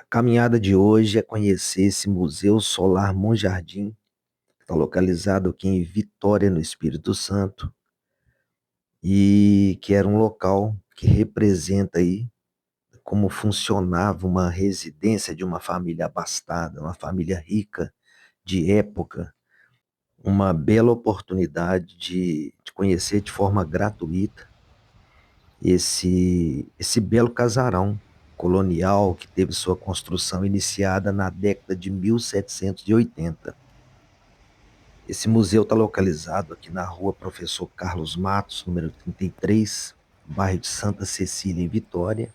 A caminhada de hoje é conhecer esse Museu Solar Monjardim, que está localizado aqui em Vitória, no Espírito Santo, e que era um local que representa aí como funcionava uma residência de uma família abastada, uma família rica de época, uma bela oportunidade de conhecer de forma gratuita esse belo casarão colonial que teve sua construção iniciada na década de 1780. Esse museu está localizado aqui na rua Professor Carlos Matos, número 33, bairro de Santa Cecília, em Vitória.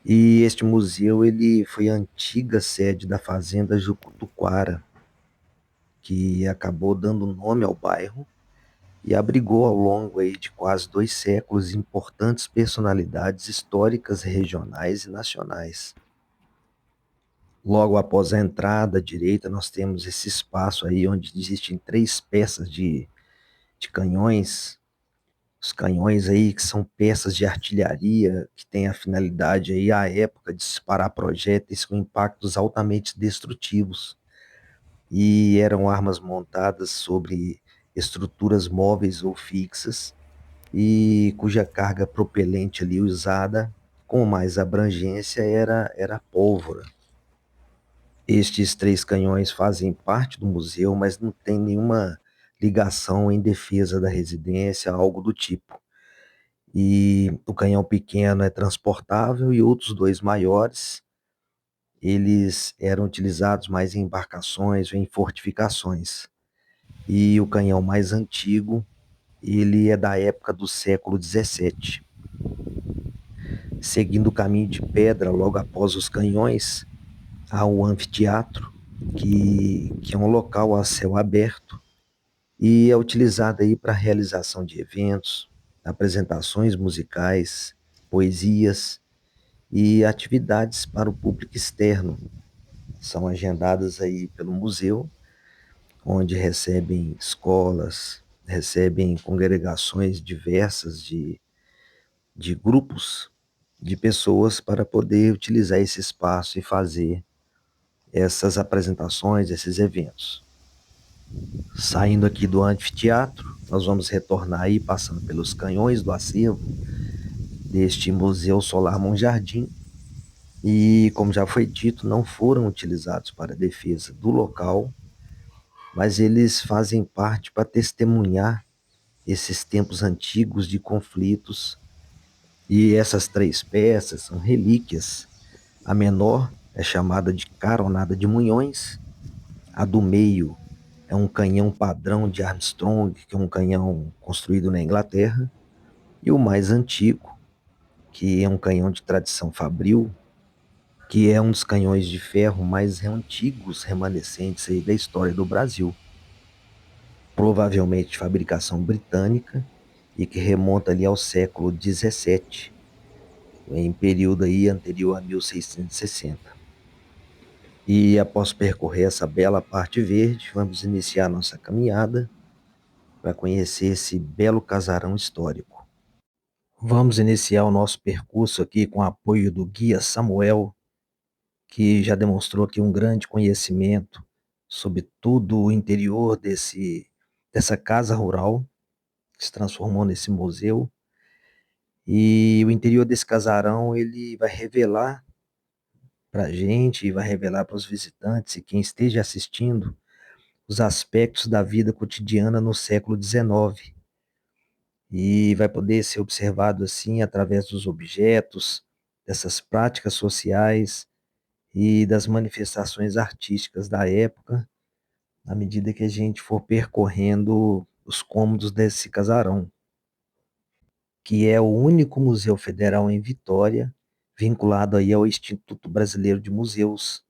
E este museu ele foi a antiga sede da Fazenda Jucutuquara, que acabou dando nome ao bairro e abrigou ao longo aí de quase 2 séculos importantes personalidades históricas regionais e nacionais. Logo após a entrada à direita, nós temos esse espaço aí onde existem 3 peças de canhões. Os canhões aí que são peças de artilharia que têm a finalidade aí à época de disparar projéteis com impactos altamente destrutivos e eram armas montadas sobre estruturas móveis ou fixas e cuja carga propelente ali usada com mais abrangência era a pólvora. Estes 3 canhões fazem parte do museu, mas não tem nenhuma ligação em defesa da residência, algo do tipo. E o canhão pequeno é transportável e outros 2 maiores, eles eram utilizados mais em embarcações ou em fortificações. E o canhão mais antigo, ele é da época do século XVII. Seguindo o caminho de pedra, logo após os canhões, há o anfiteatro, que é um local a céu aberto e é utilizado aí para a realização de eventos, apresentações musicais, poesias e atividades para o público externo. São agendadas aí pelo museu, onde recebem escolas, recebem congregações diversas de grupos de pessoas para poder utilizar esse espaço e fazer essas apresentações, esses eventos. Saindo aqui do anfiteatro, nós vamos retornar aí, passando pelos canhões do acervo deste Museu Solar Monjardim, e, como já foi dito, não foram utilizados para a defesa do local, mas eles fazem parte para testemunhar esses tempos antigos de conflitos. E essas 3 peças são relíquias. A menor é chamada de Caronada de Munhões, a do meio é um canhão padrão de Armstrong, que é um canhão construído na Inglaterra, e o mais antigo, que é um canhão de tradição fabril, que é um dos canhões de ferro mais antigos remanescentes aí da história do Brasil, provavelmente de fabricação britânica e que remonta ali ao século XVII, em período aí anterior a 1660. E após percorrer essa bela parte verde, vamos iniciar nossa caminhada para conhecer esse belo casarão histórico. Vamos iniciar o nosso percurso aqui com o apoio do guia Samuel, que já demonstrou aqui um grande conhecimento sobre todo o interior dessa casa rural, que se transformou nesse museu. E o interior desse casarão, ele vai revelar para a gente, vai revelar para os visitantes e quem esteja assistindo os aspectos da vida cotidiana no século XIX. E vai poder ser observado assim através dos objetos, dessas práticas sociais e das manifestações artísticas da época, à medida que a gente for percorrendo os cômodos desse casarão, que é o único museu federal em Vitória, vinculado aí ao Instituto Brasileiro de Museus.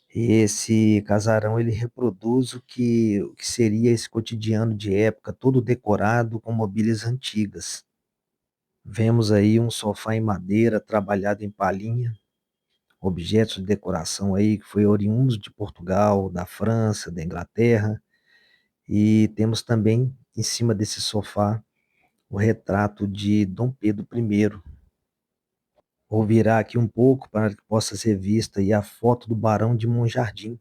Esse casarão ele reproduz o que seria esse cotidiano de época, todo decorado com mobílias antigas. Vemos aí um sofá em madeira trabalhado em palhinha, objetos de decoração aí que foi oriundos de Portugal, da França, da Inglaterra, e temos também em cima desse sofá o retrato de Dom Pedro I. Vou virar aqui um pouco para que possa ser vista aí a foto do Barão de Monjardim,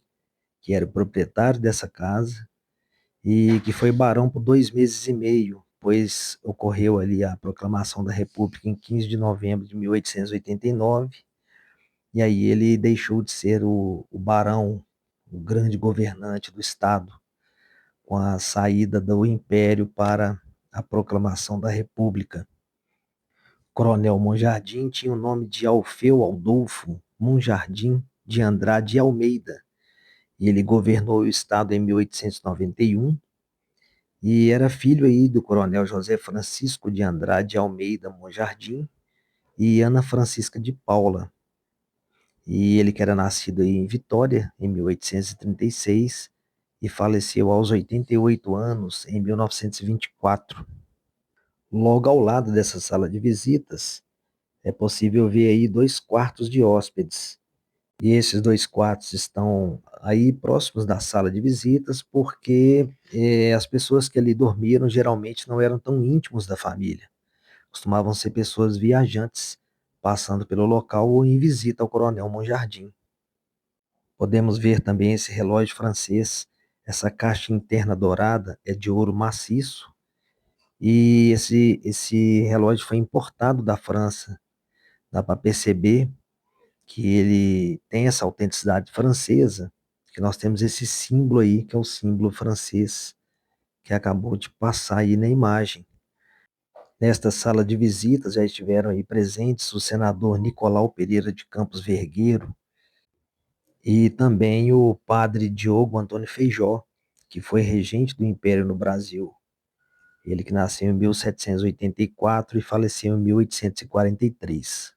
que era o proprietário dessa casa e que foi barão por 2 meses e meio, pois ocorreu ali a proclamação da República em 15 de novembro de 1889, e aí ele deixou de ser o barão, o grande governante do estado, com a saída do Império para a proclamação da República. Coronel Monjardim tinha o nome de Alfeu Adolfo Monjardim de Andrade e Almeida, e ele governou o estado em 1891 e era filho aí do coronel José Francisco de Andrade Almeida Monjardim e Ana Francisca de Paula. E ele que era nascido aí em Vitória em 1836 e faleceu aos 88 anos em 1924. Logo ao lado dessa sala de visitas, é possível ver aí 2 quartos de hóspedes. E esses 2 quartos estão aí próximos da sala de visitas, porque as pessoas que ali dormiram geralmente não eram tão íntimos da família. Costumavam ser pessoas viajantes, passando pelo local ou em visita ao Coronel Monjardim. Podemos ver também esse relógio francês. Essa caixa interna dourada é de ouro maciço e esse relógio foi importado da França. Dá para perceber que ele tem essa autenticidade francesa, que nós temos esse símbolo aí, que é o símbolo francês, que acabou de passar aí na imagem. Nesta sala de visitas já estiveram aí presentes o senador Nicolau Pereira de Campos Vergueiro e também o padre Diogo Antônio Feijó, que foi regente do Império no Brasil. Ele que nasceu em 1784 e faleceu em 1843.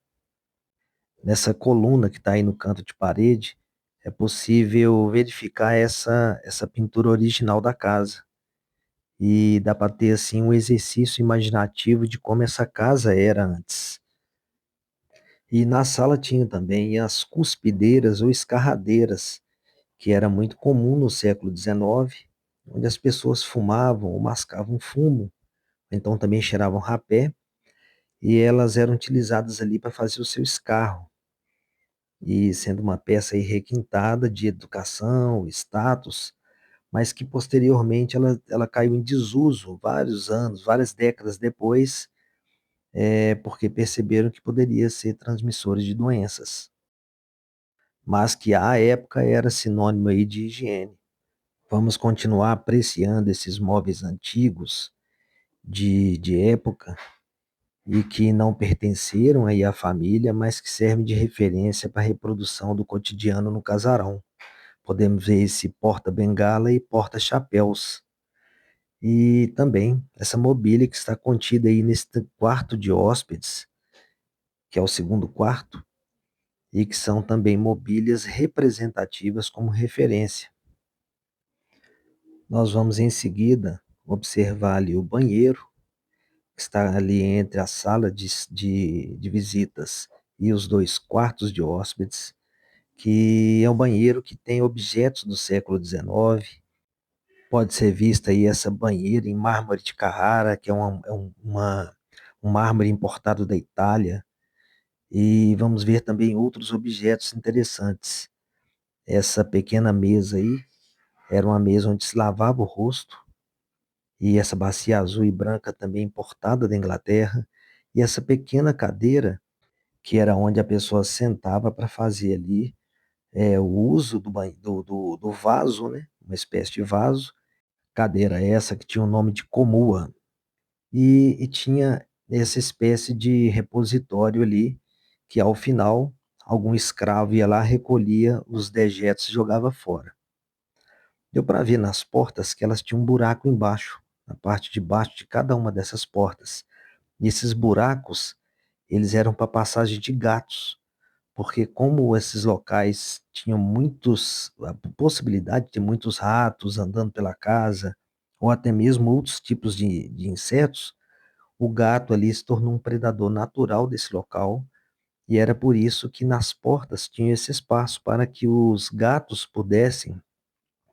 Nessa coluna que está aí no canto de parede, é possível verificar essa pintura original da casa. E dá para ter assim um exercício imaginativo de como essa casa era antes. E na sala tinha também as cuspideiras ou escarradeiras, que era muito comum no século XIX, onde as pessoas fumavam ou mascavam fumo, então também cheiravam rapé, e elas eram utilizadas ali para fazer o seu escarro. E sendo uma peça aí requintada de educação, status, mas que posteriormente ela caiu em desuso vários anos, várias décadas depois, porque perceberam que poderia ser transmissores de doenças, mas que à época era sinônimo aí de higiene. Vamos continuar apreciando esses móveis antigos de época e que não pertenceram aí à família, mas que servem de referência para a reprodução do cotidiano no casarão. Podemos ver esse porta-bengala e porta-chapéus. E também essa mobília que está contida aí nesse quarto de hóspedes, que é o segundo quarto, e que são também mobílias representativas como referência. Nós vamos em seguida observar ali o banheiro, que está ali entre a sala de visitas e os 2 quartos de hóspedes, que é um banheiro que tem objetos do século XIX. Pode ser vista aí essa banheira em mármore de Carrara, que um mármore importado da Itália. E vamos ver também outros objetos interessantes. Essa pequena mesa aí era uma mesa onde se lavava o rosto, e essa bacia azul e branca também importada da Inglaterra. E essa pequena cadeira, que era onde a pessoa sentava para fazer ali o uso do vaso, né? Uma espécie de vaso. Cadeira essa que tinha o nome de comua. E tinha essa espécie de repositório ali, que ao final algum escravo ia lá, recolhia os dejetos e jogava fora. Deu para ver nas portas que elas tinham um buraco embaixo, na parte de baixo de cada uma dessas portas. E esses buracos, eles eram para passagem de gatos, porque como esses locais tinham a possibilidade de ter muitos ratos andando pela casa, ou até mesmo outros tipos de insetos, o gato ali se tornou um predador natural desse local, e era por isso que nas portas tinha esse espaço para que os gatos pudessem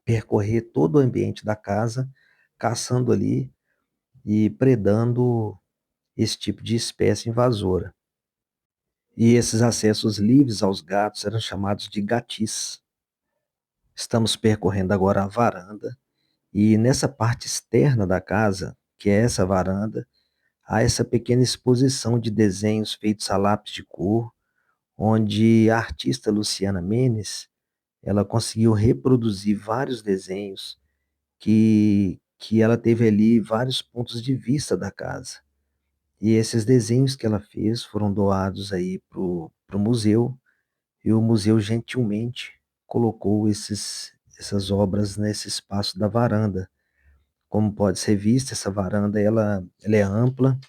percorrer todo o ambiente da casa, caçando ali e predando esse tipo de espécie invasora. E esses acessos livres aos gatos eram chamados de gatis. Estamos percorrendo agora a varanda, e nessa parte externa da casa, que é essa varanda, há essa pequena exposição de desenhos feitos a lápis de cor, onde a artista Luciana Menes, ela conseguiu reproduzir vários desenhos que ela teve ali vários pontos de vista da casa. E esses desenhos que ela fez foram doados aí pro museu, e o museu gentilmente colocou essas obras nesse espaço da varanda. Como pode ser vista, essa varanda ela é ampla,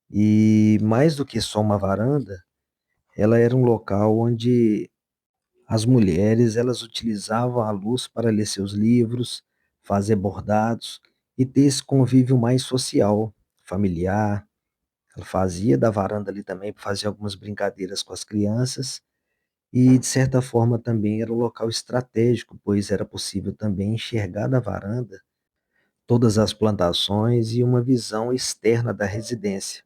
e mais do que só uma varanda, ela era um local onde as mulheres elas utilizavam a luz para ler seus livros, fazer bordados e ter esse convívio mais social, familiar. Ela fazia da varanda ali também para fazer algumas brincadeiras com as crianças, e de certa forma também era um local estratégico, pois era possível também enxergar da varanda todas as plantações e uma visão externa da residência.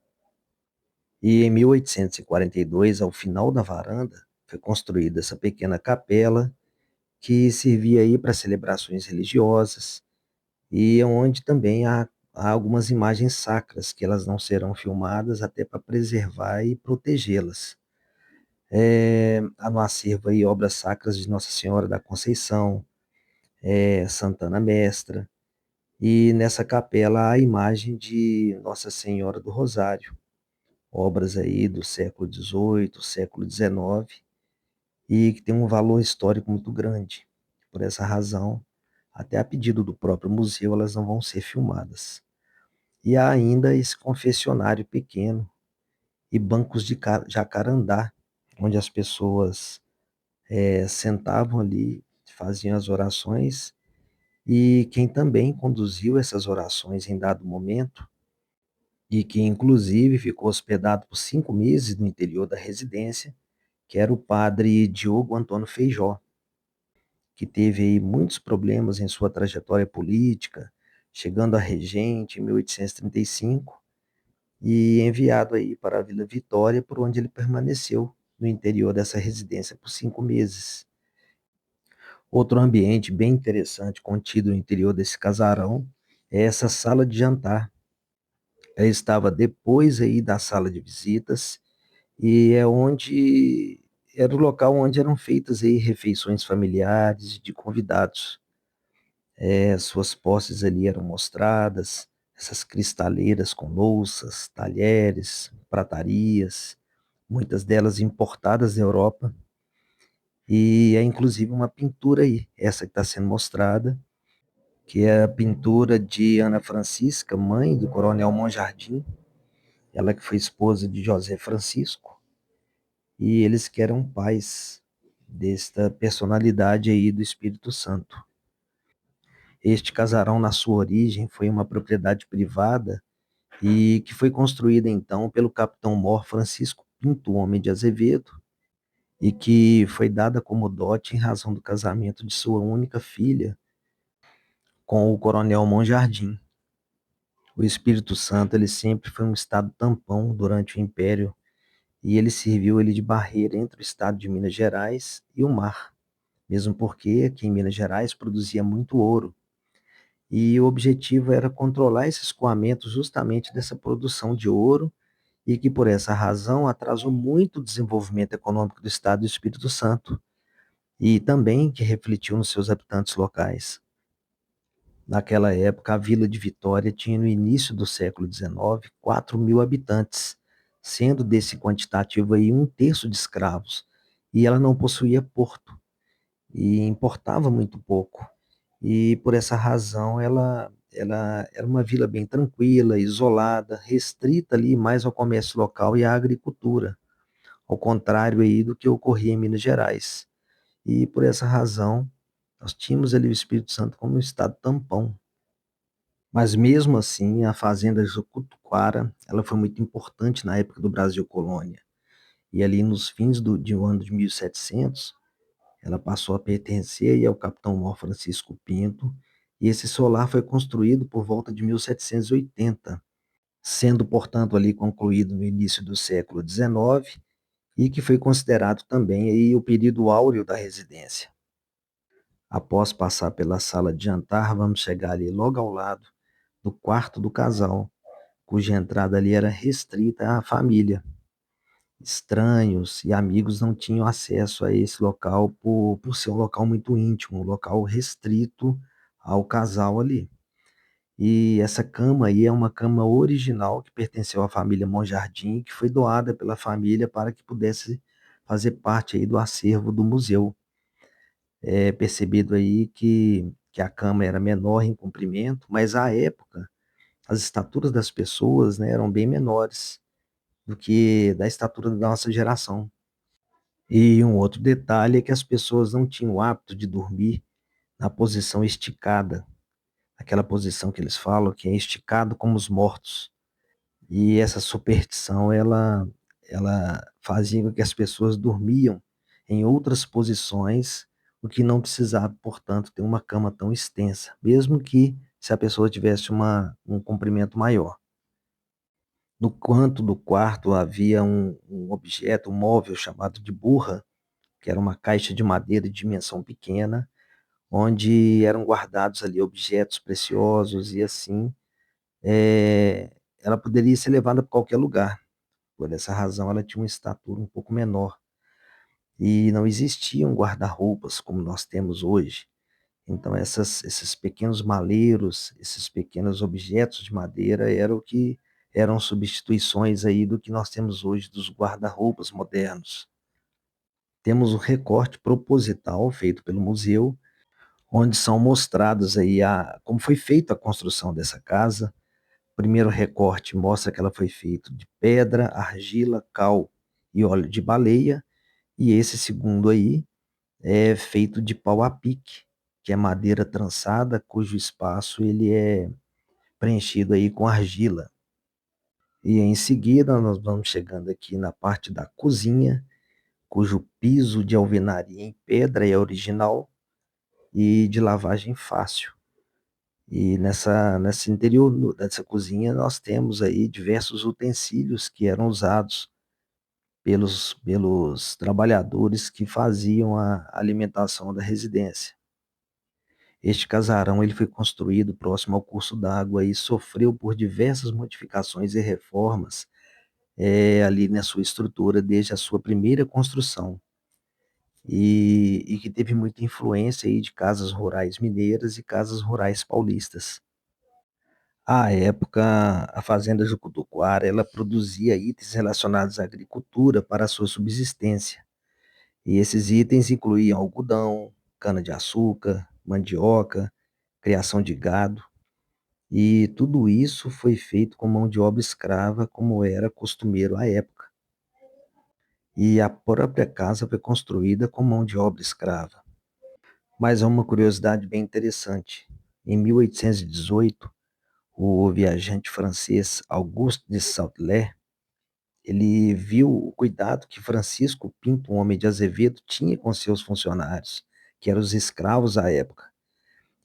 E em 1842, ao final da varanda, foi construída essa pequena capela que servia aí para celebrações religiosas, e onde também há algumas imagens sacras que elas não serão filmadas até para preservar e protegê-las. Há no acervo aí obras sacras de Nossa Senhora da Conceição, Santana Mestra, e nessa capela há a imagem de Nossa Senhora do Rosário, obras aí do século XVIII, século XIX, e que tem um valor histórico muito grande. Por essa razão, até a pedido do próprio museu, elas não vão ser filmadas. E há ainda esse confessionário pequeno e bancos de jacarandá, onde as pessoas sentavam ali, faziam as orações, e quem também conduziu essas orações em dado momento, e que inclusive ficou hospedado por 5 meses no interior da residência, que era o padre Diogo Antônio Feijó, que teve aí muitos problemas em sua trajetória política, chegando a regente em 1835 e enviado aí para a Vila Vitória, por onde ele permaneceu no interior dessa residência por 5 meses. Outro ambiente bem interessante contido no interior desse casarão é essa sala de jantar. Ela estava depois aí da sala de visitas, e é onde era o local onde eram feitas aí refeições familiares de convidados. Suas posses ali eram mostradas, essas cristaleiras com louças, talheres, pratarias, muitas delas importadas da Europa, e é inclusive uma pintura aí, essa que está sendo mostrada, que é a pintura de Ana Francisca, mãe do Coronel Monjardim, ela que foi esposa de José Francisco, e eles que eram pais desta personalidade aí do Espírito Santo. Este casarão, na sua origem, foi uma propriedade privada e que foi construída então pelo capitão-mor Francisco Pinto Homem de Azevedo, e que foi dada como dote em razão do casamento de sua única filha com o coronel Monjardim. O Espírito Santo ele sempre foi um estado tampão durante o Império, e ele serviu ele de barreira entre o estado de Minas Gerais e o mar, mesmo porque aqui em Minas Gerais produzia muito ouro. E o objetivo era controlar esse escoamento justamente dessa produção de ouro, e que por essa razão atrasou muito o desenvolvimento econômico do estado do Espírito Santo, e também que refletiu nos seus habitantes locais. Naquela época, a Vila de Vitória tinha, no início do século XIX, 4 mil habitantes, sendo desse quantitativo aí 1/3 de escravos, e ela não possuía porto, e importava muito pouco. E por essa razão ela era uma vila bem tranquila, isolada, restrita ali mais ao comércio local e à agricultura, ao contrário aí do que ocorria em Minas Gerais. E por essa razão, nós tínhamos ali o Espírito Santo como um estado tampão. Mas mesmo assim, a fazenda de Jucutuquara, ela foi muito importante na época do Brasil colônia. E ali nos fins de um ano de 1700, ela passou a pertencer aí ao capitão-mor Francisco Pinto, e esse solar foi construído por volta de 1780, sendo, portanto, ali concluído no início do século XIX, e que foi considerado também aí o período áureo da residência. Após passar pela sala de jantar, vamos chegar ali logo ao lado do quarto do casal, cuja entrada ali era restrita à família. Estranhos e amigos não tinham acesso a esse local por ser um local muito íntimo, um local restrito ao casal ali. E essa cama aí é uma cama original que pertenceu à família Monjardim, que foi doada pela família para que pudesse fazer parte aí do acervo do museu. É percebido aí que a cama era menor em comprimento, mas à época as estaturas das pessoas, né, eram bem menores do que da estatura da nossa geração. E um outro detalhe é que as pessoas não tinham o hábito de dormir na posição esticada, aquela posição que eles falam que é esticado como os mortos. E essa superstição, ela fazia com que as pessoas dormiam em outras posições, o que não precisava, portanto, ter uma cama tão extensa, mesmo que se a pessoa tivesse um comprimento maior. No canto do quarto havia um objeto, um móvel chamado de burra, que era uma caixa de madeira de dimensão pequena, onde eram guardados ali objetos preciosos e assim, ela poderia ser levada para qualquer lugar. Por essa razão, ela tinha uma estatura um pouco menor. E não existiam guarda-roupas como nós temos hoje. Então, esses pequenos maleiros, esses pequenos objetos de madeira eram o que eram substituições aí do que nós temos hoje dos guarda-roupas modernos. Temos o recorte proposital feito pelo museu, onde são mostrados aí como foi feita a construção dessa casa. O primeiro recorte mostra que ela foi feita de pedra, argila, cal e óleo de baleia, e esse segundo aí é feito de pau a pique, que é madeira trançada, cujo espaço ele é preenchido aí com argila. E em seguida nós vamos chegando aqui na parte da cozinha, cujo piso de alvenaria em pedra é original e de lavagem fácil. E nesse interior dessa cozinha nós temos aí diversos utensílios que eram usados pelos trabalhadores que faziam a alimentação da residência. Este casarão ele foi construído próximo ao curso d'água e sofreu por diversas modificações e reformas ali na sua estrutura desde a sua primeira construção. E que teve muita influência aí de casas rurais mineiras e casas rurais paulistas. À época, a fazenda Jucutuquara, ela produzia itens relacionados à agricultura para a sua subsistência. E esses itens incluíam algodão, cana-de-açúcar, mandioca, criação de gado. E tudo isso foi feito com mão de obra escrava, como era costumeiro à época. E a própria casa foi construída com mão de obra escrava. Mas há uma curiosidade bem interessante. Em 1818, o viajante francês Auguste de Sautelets, ele viu o cuidado que Francisco Pinto, um homem de Azevedo, tinha com seus funcionários, que eram os escravos à época.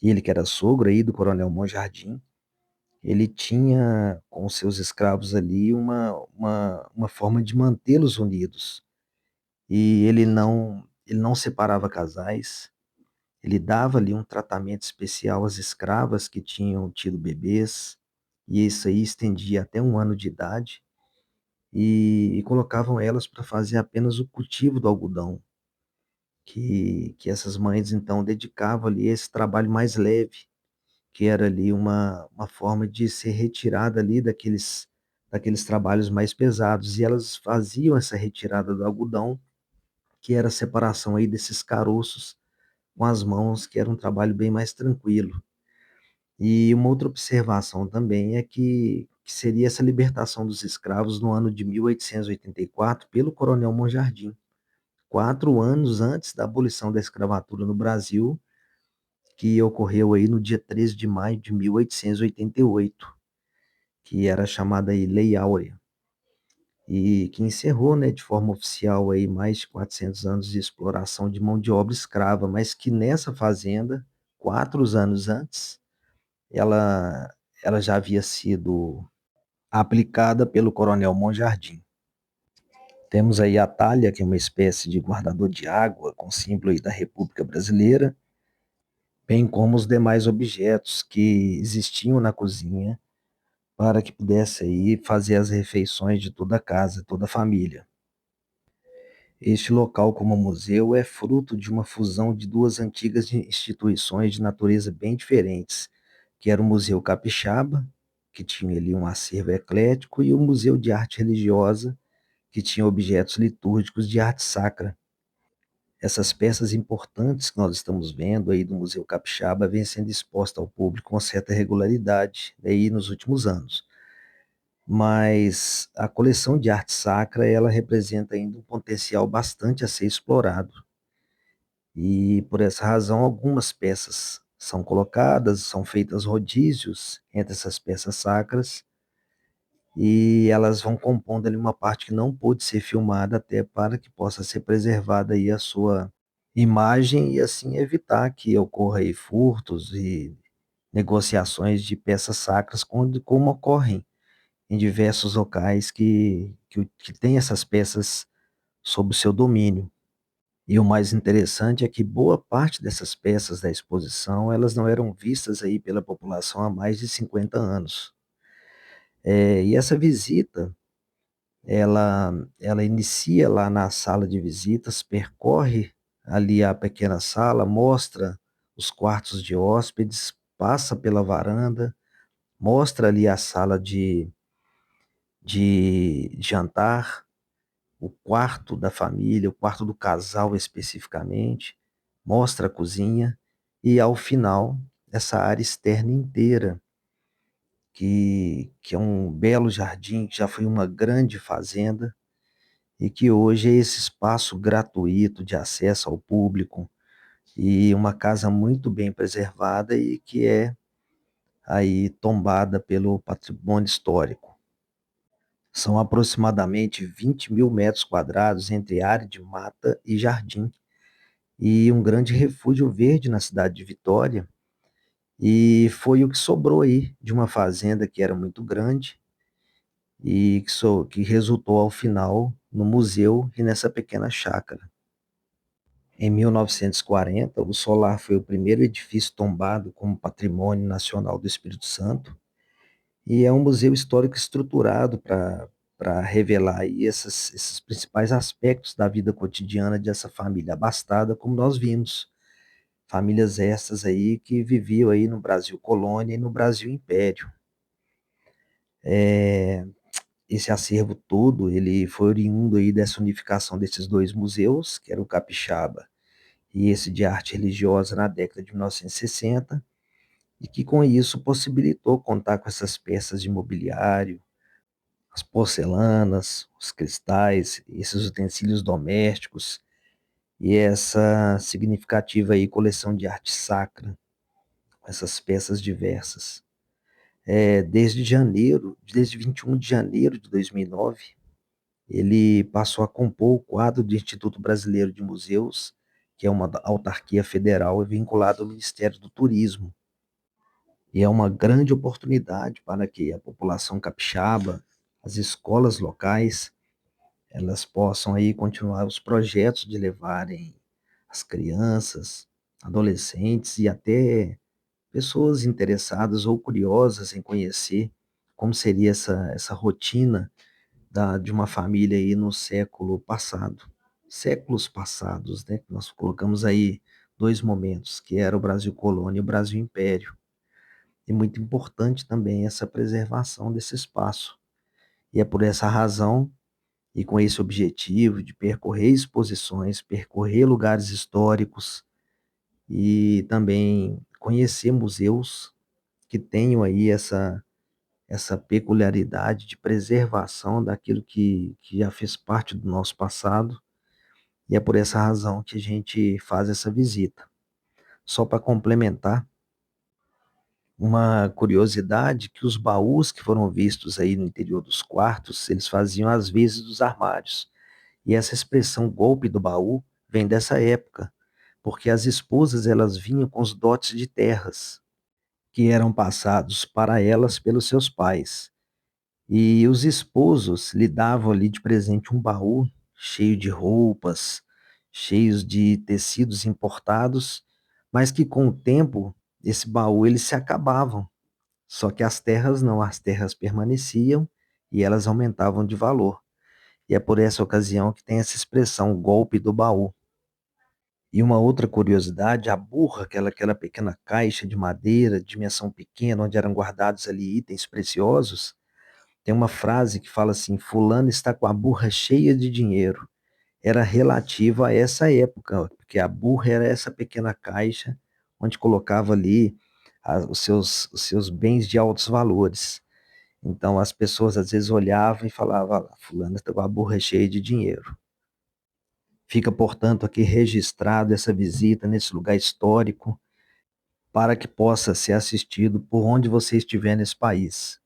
E ele, que era sogro aí do coronel Monjardim, ele tinha com seus escravos ali uma forma de mantê-los unidos. E ele não separava casais, ele dava ali um tratamento especial às escravas que tinham tido bebês, e isso aí estendia até 1 ano de idade, e colocavam elas para fazer apenas o cultivo do algodão, que essas mães então dedicavam ali a esse trabalho mais leve, que era ali uma forma de ser retirada ali daqueles trabalhos mais pesados, e elas faziam essa retirada do algodão, que era a separação aí desses caroços com as mãos, que era um trabalho bem mais tranquilo. E uma outra observação também é que seria essa libertação dos escravos no ano de 1884 pelo Coronel Monjardim, 4 anos antes da abolição da escravatura no Brasil, que ocorreu aí no dia 13 de maio de 1888, que era chamada aí Lei Áurea, e que encerrou, né, de forma oficial aí mais de 400 anos de exploração de mão de obra escrava, mas que nessa fazenda, 4 anos antes, ela, ela já havia sido aplicada pelo Coronel Monjardim. Temos aí a talha, que é uma espécie de guardador de água, com símbolo aí da República Brasileira, bem como os demais objetos que existiam na cozinha para que pudesse aí fazer as refeições de toda a casa, toda a família. Este local, como museu, é fruto de uma fusão de duas antigas instituições de natureza bem diferentes, que era o Museu Capixaba, que tinha ali um acervo eclético, e o Museu de Arte Religiosa, que tinha objetos litúrgicos de arte sacra. Essas peças importantes que nós estamos vendo aí do Museu Capixaba vêm sendo expostas ao público com certa regularidade aí nos últimos anos. Mas a coleção de arte sacra, ela representa ainda um potencial bastante a ser explorado. E por essa razão, algumas peças são colocadas, são feitas rodízios entre essas peças sacras, e elas vão compondo ali uma parte que não pôde ser filmada, até para que possa ser preservada aí a sua imagem, e assim evitar que ocorra aí furtos e negociações de peças sacras, como ocorrem em diversos locais que têm essas peças sob o seu domínio. E o mais interessante é que boa parte dessas peças da exposição, elas não eram vistas aí pela população há mais de 50 anos. E essa visita, ela inicia lá na sala de visitas, percorre ali a pequena sala, mostra os quartos de hóspedes, passa pela varanda, mostra ali a sala de jantar, o quarto da família, o quarto do casal especificamente, mostra a cozinha e, ao final, essa área externa inteira, que é um belo jardim, que já foi uma grande fazenda e que hoje é esse espaço gratuito de acesso ao público, e uma casa muito bem preservada e que é aí tombada pelo patrimônio histórico. São aproximadamente 20 mil metros quadrados entre área de mata e jardim, e um grande refúgio verde na cidade de Vitória. E foi o que sobrou aí de uma fazenda que era muito grande e que resultou ao final no museu e nessa pequena chácara. Em 1940, o solar foi o primeiro edifício tombado como Patrimônio Nacional do Espírito Santo, e é um museu histórico estruturado para revelar aí esses principais aspectos da vida cotidiana dessa família abastada, como nós vimos. Famílias estas aí que viviam aí no Brasil colônia e no Brasil império. Esse acervo todo, ele foi oriundo aí dessa unificação desses dois museus, que era o Capixaba e esse de arte religiosa na década de 1960, e que com isso possibilitou contar com essas peças de mobiliário, as porcelanas, os cristais, esses utensílios domésticos e essa significativa aí coleção de arte sacra, essas peças diversas. Desde 21 de janeiro de 2009, ele passou a compor o quadro do Instituto Brasileiro de Museus, que é uma autarquia federal vinculada ao Ministério do Turismo. E é uma grande oportunidade para que a população capixaba, as escolas locais, elas possam aí continuar os projetos de levarem as crianças, adolescentes e até pessoas interessadas ou curiosas em conhecer como seria essa rotina de uma família aí no século passado. Séculos passados, né? Nós colocamos aí dois momentos, que era o Brasil colônia e o Brasil império. E muito importante também essa preservação desse espaço. E é por essa razão e com esse objetivo de percorrer exposições, percorrer lugares históricos e também conhecer museus que tenham aí essa peculiaridade de preservação daquilo que já fez parte do nosso passado, e é por essa razão que a gente faz essa visita. Só para complementar, uma curiosidade, que os baús que foram vistos aí no interior dos quartos, eles faziam as vezes dos armários. E essa expressão golpe do baú vem dessa época, porque as esposas elas vinham com os dotes de terras que eram passados para elas pelos seus pais. E os esposos lhe davam ali de presente um baú cheio de roupas, cheios de tecidos importados, mas que com o tempo esse baú eles se acabavam. Só que as terras não, as terras permaneciam e elas aumentavam de valor. E é por essa ocasião que tem essa expressão, golpe do baú. E uma outra curiosidade, a burra, aquela pequena caixa de madeira, de dimensão pequena, onde eram guardados ali itens preciosos, tem uma frase que fala assim: Fulano está com a burra cheia de dinheiro. Era relativa a essa época, porque a burra era essa pequena caixa onde colocava ali os seus bens de altos valores. Então as pessoas às vezes olhavam e falavam: "Ah, fulano está com a burra cheia de dinheiro." Fica, portanto, aqui registrado essa visita nesse lugar histórico para que possa ser assistido por onde você estiver nesse país.